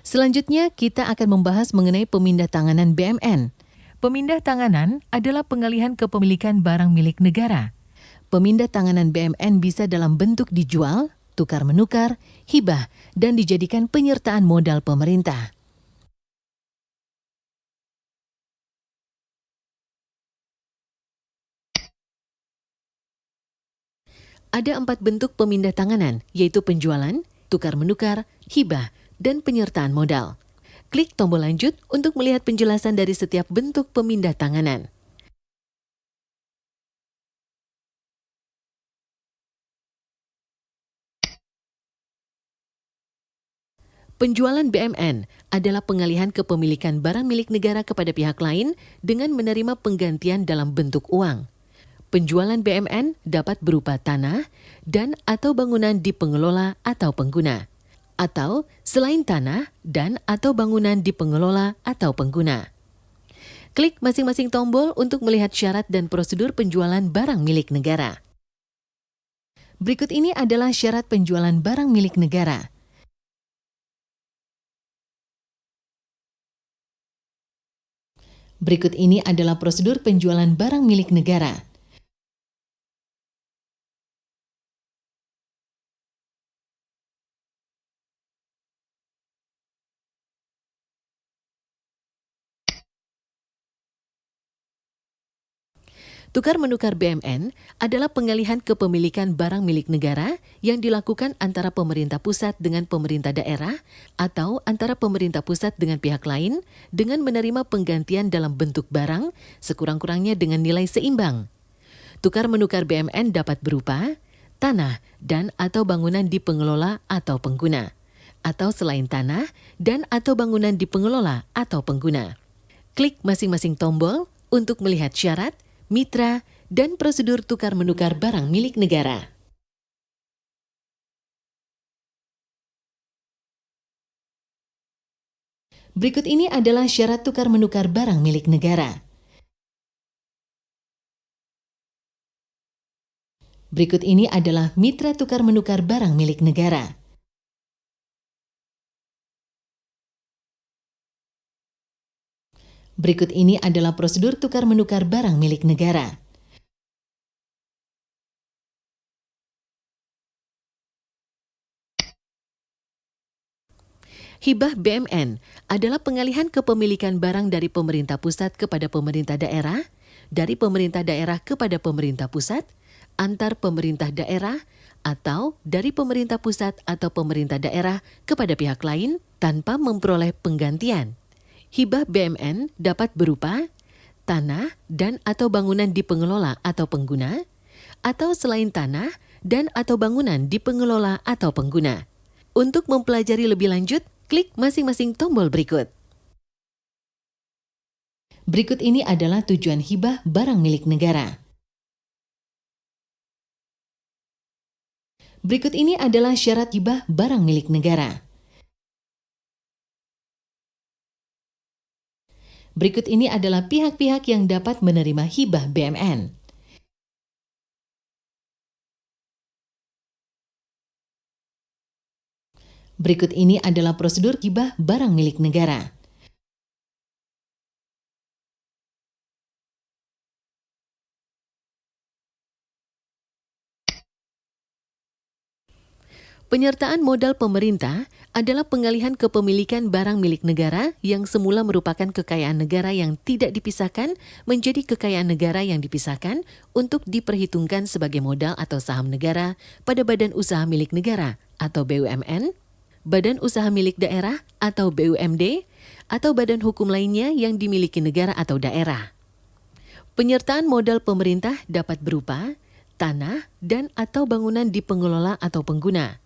Selanjutnya, kita akan membahas mengenai pemindah-tanganan BMN. Pemindah-tanganan adalah pengalihan kepemilikan barang milik negara. Pemindah-tanganan BMN bisa dalam bentuk dijual, tukar-menukar, hibah, dan dijadikan penyertaan modal pemerintah. Ada 4 bentuk pemindah-tanganan, yaitu penjualan, tukar-menukar, hibah, dan penyertaan modal. Klik tombol lanjut untuk melihat penjelasan dari setiap bentuk pemindah-tanganan. Penjualan BMN adalah pengalihan kepemilikan barang milik negara kepada pihak lain dengan menerima penggantian dalam bentuk uang. Penjualan BMN dapat berupa tanah dan atau bangunan di pengelola atau pengguna, atau selain tanah dan atau bangunan di pengelola atau pengguna. Klik masing-masing tombol untuk melihat syarat dan prosedur penjualan barang milik negara. Berikut ini adalah syarat penjualan barang milik negara. Berikut ini adalah prosedur penjualan barang milik negara. Tukar-menukar BMN adalah pengalihan kepemilikan barang milik negara yang dilakukan antara pemerintah pusat dengan pemerintah daerah atau antara pemerintah pusat dengan pihak lain dengan menerima penggantian dalam bentuk barang sekurang-kurangnya dengan nilai seimbang. Tukar-menukar BMN dapat berupa tanah dan atau bangunan di pengelola atau pengguna, atau selain tanah dan atau bangunan di pengelola atau pengguna. Klik masing-masing tombol untuk melihat syarat, mitra, dan prosedur tukar-menukar barang milik negara. Berikut ini adalah syarat tukar-menukar barang milik negara. Berikut ini adalah mitra tukar-menukar barang milik negara. Berikut ini adalah prosedur tukar-menukar barang milik negara. Hibah BMN adalah pengalihan kepemilikan barang dari pemerintah pusat kepada pemerintah daerah, dari pemerintah daerah kepada pemerintah pusat, antar pemerintah daerah, atau dari pemerintah pusat atau pemerintah daerah kepada pihak lain tanpa memperoleh penggantian. Hibah BMN dapat berupa tanah dan atau bangunan di pengelola atau pengguna, atau selain tanah dan atau bangunan di pengelola atau pengguna. Untuk mempelajari lebih lanjut, klik masing-masing tombol berikut. Berikut ini adalah tujuan hibah barang milik negara. Berikut ini adalah syarat hibah barang milik negara. Berikut ini adalah pihak-pihak yang dapat menerima hibah BMN. Berikut ini adalah prosedur hibah barang milik negara. Penyertaan modal pemerintah adalah pengalihan kepemilikan barang milik negara yang semula merupakan kekayaan negara yang tidak dipisahkan menjadi kekayaan negara yang dipisahkan untuk diperhitungkan sebagai modal atau saham negara pada badan usaha milik negara atau BUMN, badan usaha milik daerah atau BUMD, atau badan hukum lainnya yang dimiliki negara atau daerah. Penyertaan modal pemerintah dapat berupa tanah dan atau bangunan di pengelola atau pengguna,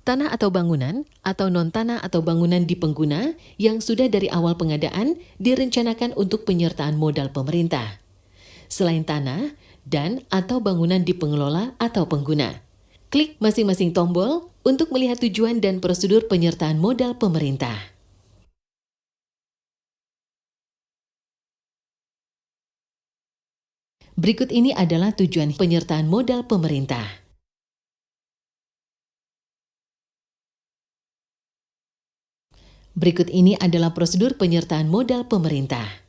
tanah atau bangunan atau non-tanah atau bangunan di pengguna yang sudah dari awal pengadaan direncanakan untuk penyertaan modal pemerintah, selain tanah dan atau bangunan di pengelola atau pengguna. Klik masing-masing tombol untuk melihat tujuan dan prosedur penyertaan modal pemerintah. Berikut ini adalah tujuan penyertaan modal pemerintah. Berikut ini adalah prosedur penyertaan modal pemerintah.